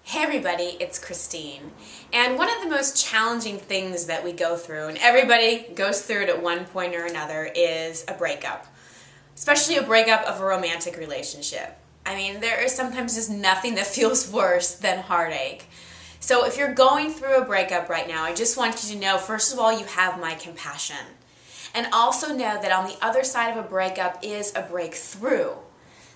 Hey everybody, it's Christine. And one of the most challenging things that we go through, and everybody goes through it at one point or another, is a breakup. Especially a breakup of a romantic relationship. I mean, there is sometimes just nothing that feels worse than heartache. So if you're going through a breakup right now, I just want you to know, first of all, you have my compassion. And also know that on the other side of a breakup is a breakthrough.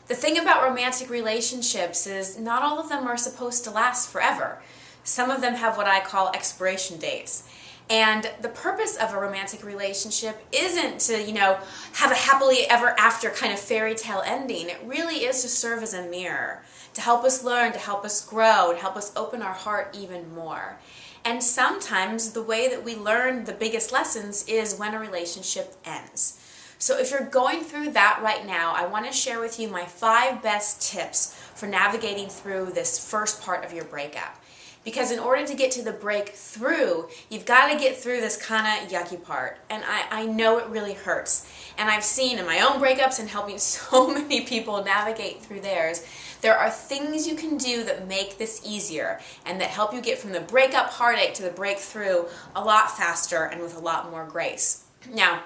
The thing about romantic relationships is not all of them are supposed to last forever. Some of them have what I call expiration dates. And the purpose of a romantic relationship isn't to, have a happily ever after kind of fairy tale ending. It really is to serve as a mirror, to help us learn, to help us grow, to help us open our heart even more. And sometimes the way that we learn the biggest lessons is when a relationship ends. So if you're going through that right now, I want to share with you my 5 best tips for navigating through this first part of your breakup. Because in order to get to the breakthrough, you've got to get through this kind of yucky part. And I know it really hurts. And I've seen in my own breakups and helping so many people navigate through theirs, there are things you can do that make this easier and that help you get from the breakup heartache to the breakthrough a lot faster and with a lot more grace. Now,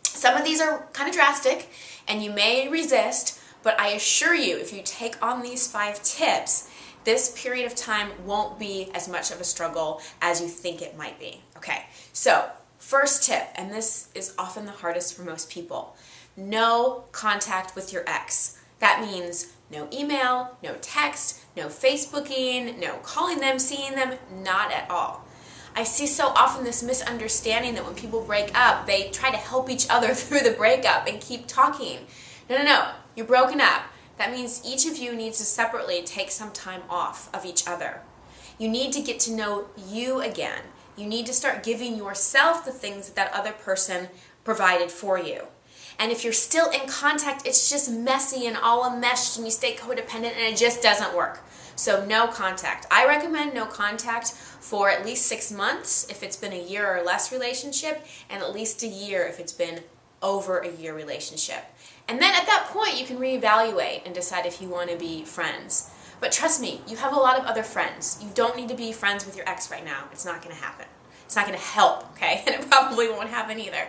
some of these are kind of drastic and you may resist, but I assure you, if you take on these 5 tips, this period of time won't be as much of a struggle as you think it might be. Okay, so first tip, and this is often the hardest for most people, no contact with your ex. That means no email, no text, no Facebooking, no calling them, seeing them, not at all. I see so often this misunderstanding that when people break up, they try to help each other through the breakup and keep talking. No, you're broken up. That means each of you needs to separately take some time off of each other. You need to get to know you again. You need to start giving yourself the things that that other person provided for you. And if you're still in contact, it's just messy and all enmeshed and you stay codependent and it just doesn't work. So no contact. I recommend no contact for at least 6 months if it's been a year or less relationship, and at least a year if it's been over a year relationship. And then at that point you can reevaluate and decide if you want to be friends. But trust me, you have a lot of other friends. You don't need to be friends with your ex right now. It's not going to happen. It's not going to help, okay? And it probably won't happen either.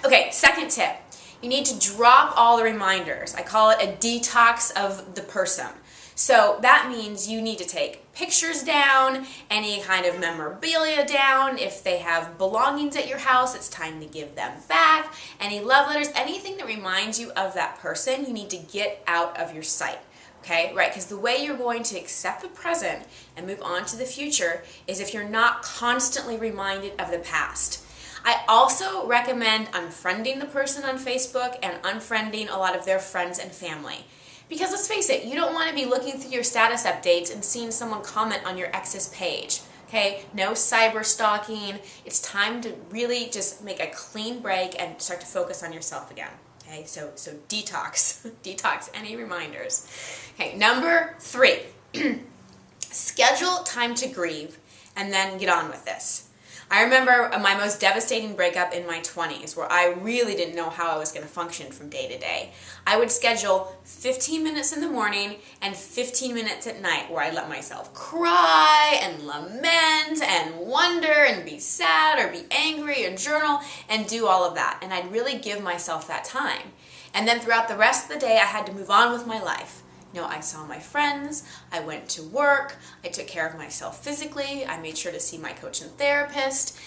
Okay, second tip. You need to drop all the reminders. I call it a detox of the person. So that means you need to take pictures down, any kind of memorabilia down. If they have belongings at your house, it's time to give them back. Any love letters, anything that reminds you of that person, you need to get out of your sight. Okay, right? Because the way you're going to accept the present and move on to the future is if you're not constantly reminded of the past. I also recommend unfriending the person on Facebook and unfriending a lot of their friends and family. Because let's face it, you don't want to be looking through your status updates and seeing someone comment on your ex's page. Okay, no cyber stalking. It's time to really just make a clean break and start to focus on yourself again. Okay, so detox. Detox any reminders. Okay, number 3. Schedule time to grieve and then get on with this. I remember my most devastating breakup in my 20s where I really didn't know how I was going to function from day to day. I would schedule 15 minutes in the morning and 15 minutes at night where I let myself cry and lament and wonder and be sad or be angry and journal and do all of that. And I'd really give myself that time. And then throughout the rest of the day, I had to move on with my life. I saw my friends, I went to work, I took care of myself physically, I made sure to see my coach and therapist,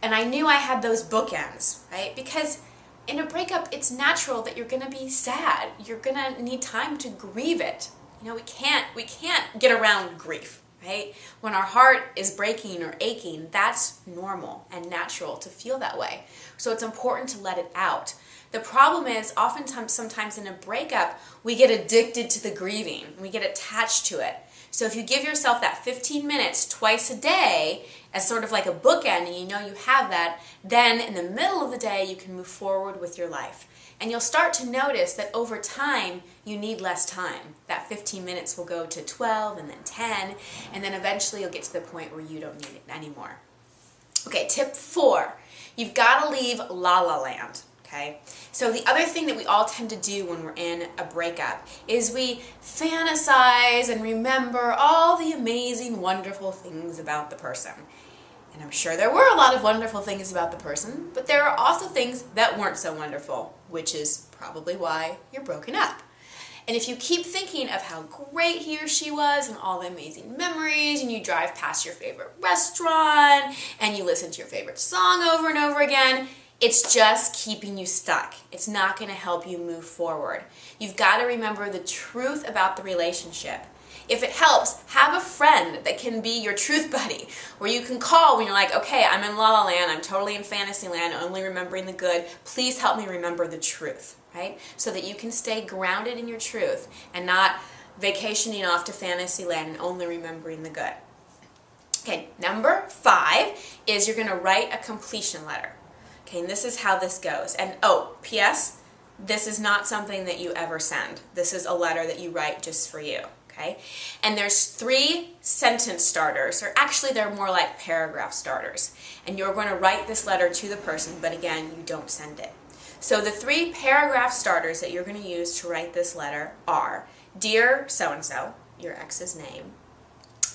and I knew I had those bookends, right? Because in a breakup, it's natural that you're going to be sad. You're going to need time to grieve it. We can't get around grief, right? When our heart is breaking or aching, that's normal and natural to feel that way. So it's important to let it out. The problem is, sometimes in a breakup, we get addicted to the grieving. We get attached to it. So if you give yourself that 15 minutes twice a day as sort of like a bookend and you know you have that, then in the middle of the day you can move forward with your life. And you'll start to notice that over time you need less time. That 15 minutes will go to 12 and then 10, and then eventually you'll get to the point where you don't need it anymore. Okay, tip 4. You've got to leave la la land. Okay? So the other thing that we all tend to do when we're in a breakup is we fantasize and remember all the amazing, wonderful things about the person. And I'm sure there were a lot of wonderful things about the person, but there are also things that weren't so wonderful, which is probably why you're broken up. And if you keep thinking of how great he or she was and all the amazing memories, and you drive past your favorite restaurant, and you listen to your favorite song over and over again, it's just keeping you stuck. It's not going to help you move forward. You've got to remember the truth about the relationship. If it helps, have a friend that can be your truth buddy, where you can call when you're like, okay, I'm in La La Land, I'm totally in fantasy land, only remembering the good. Please help me remember the truth, right? So that you can stay grounded in your truth and not vacationing off to fantasy land and only remembering the good. Okay, number 5 is you're going to write a completion letter. Okay, and this is how this goes. And oh, P.S., this is not something that you ever send. This is a letter that you write just for you. Okay? And there's 3 sentence starters, or actually they're more like paragraph starters. And you're going to write this letter to the person, but again, you don't send it. So the 3 paragraph starters that you're going to use to write this letter are, Dear so-and-so, your ex's name,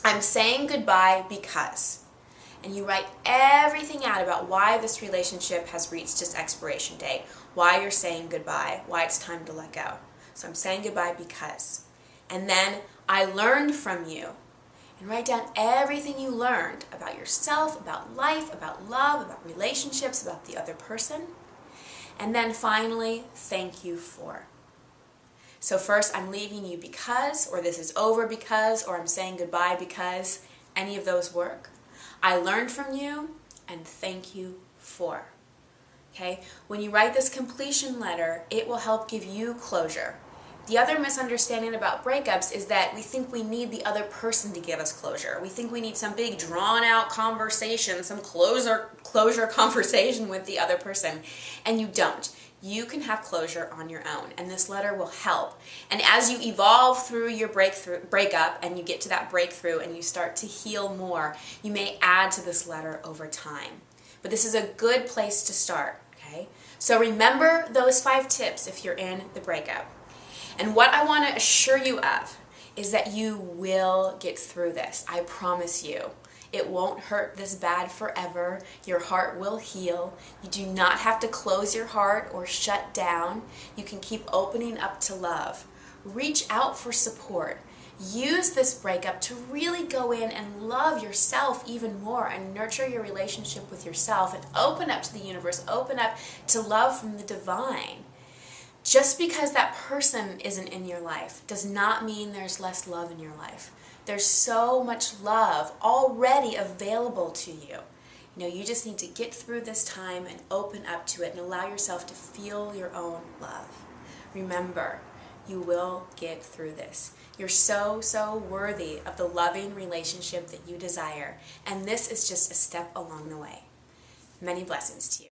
I'm saying goodbye because. And you write everything out about why this relationship has reached its expiration date, why you're saying goodbye, why it's time to let go. So I'm saying goodbye because. And then, I learned from you. And write down everything you learned about yourself, about life, about love, about relationships, about the other person. And then finally, thank you for. So first, I'm leaving you because, or this is over because, or I'm saying goodbye because. Any of those work. I learned from you, and thank you for. Okay? When you write this completion letter, it will help give you closure. The other misunderstanding about breakups is that we think we need the other person to give us closure. We think we need some big drawn-out conversation, some closure conversation with the other person, and you don't. You can have closure on your own, and this letter will help. And as you evolve through your breakup, and you get to that breakthrough, and you start to heal more, you may add to this letter over time. But this is a good place to start, okay? So remember those 5 tips if you're in the breakup. And what I want to assure you of is that you will get through this. I promise you. It won't hurt this bad forever. Your heart will heal. You do not have to close your heart or shut down. You can keep opening up to love. Reach out for support. Use this breakup to really go in and love yourself even more and nurture your relationship with yourself and open up to the universe, open up to love from the divine. Just because that person isn't in your life does not mean there's less love in your life. There's so much love already available to you. You just need to get through this time and open up to it and allow yourself to feel your own love. Remember, you will get through this. You're so, so worthy of the loving relationship that you desire, and this is just a step along the way. Many blessings to you.